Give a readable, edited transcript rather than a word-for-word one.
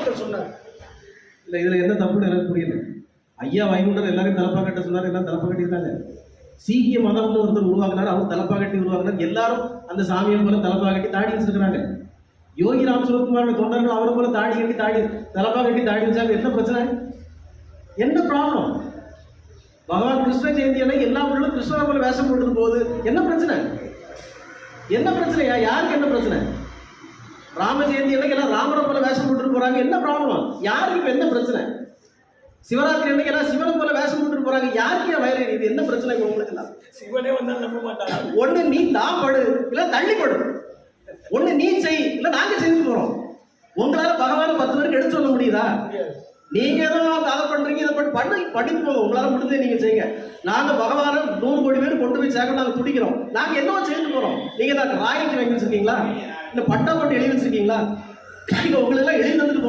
அவர் சொன்னார். இல்லை இதில் என்ன தப்புன்னு எனக்கு புரியல. ஐயா வைகுண்டர் எல்லாரையும் தலப்பா கட்ட சொன்னார், எல்லாம் தலப்பா கட்டியிருக்காங்க. சீக்கிய மதம்னு ஒருத்தர் உருவாக்குனார், அவர் தலப்பா கட்டி உருவாக்குனார். எல்லாரும் அந்த சாமியை போல தலப்பா கட்டி தாடி வச்சிருக்கிறாங்க. யோகி ராம் சுரத்குமாரோட தொண்டர்கள் அவரை போல தாடி கட்டி தலப்பா கட்டி தாடி வச்சாங்க. என்ன பிரச்சனை? என்ன ப்ராப்ளம்? பகவான் கிருஷ்ண ஜெயந்தி அன்னைக்கு எல்லா பொருளும் கிருஷ்ணரை போல வேஷம் போட்டு போகுது. என்ன பிரச்சனை? என்ன பிரச்சனையா? யாருக்கு என்ன பிரச்சனை? ராம ஜெயந்தி அன்னைக்கு எல்லாம் ராமரை போல வேஷம் போட்டு போறாங்க. என்ன ப்ராப்ளம்? யாருக்கு இப்ப என்ன பிரச்சனை? சிவராத்திரி அன்னைக்கு எல்லாம் சிவனை போல வேஷம் போட்டு போறாங்க. யாருக்கு வயிறு? இது என்ன பிரச்சனை உங்களுக்கு எல்லாம்? சிவனே வந்தாலும் நம்ப மாட்டாங்க. ஒண்ணு நீ தான் படு, இல்ல தள்ளி படு. ஒண்ணு நீ செய், இல்ல நாங்க செஞ்சு போறோம். உங்களால பகவான 10 பேருக்கு எடுத்து சொல்ல முடியுதா? நீங்க ஏதோ அதை பண்றீங்க, இதை படித்து போங்க. உங்களால முடிஞ்சதை நீங்க செய்யுங்க. நாங்க பகவான 100 கோடி பேர் கொண்டு போய் சேர்க்க நாங்க துடிக்கிறோம். நாங்க என்னவோ செய்து போறோம். நீங்க ராயல்ட்டி வாங்கி வச்சிருக்கீங்களா? இல்ல பட்டா போட்டு எழுதி வச்சிருக்கீங்களா? உங்களுக்கு எல்லாம் எழுதி வந்துட்டு போலாம்.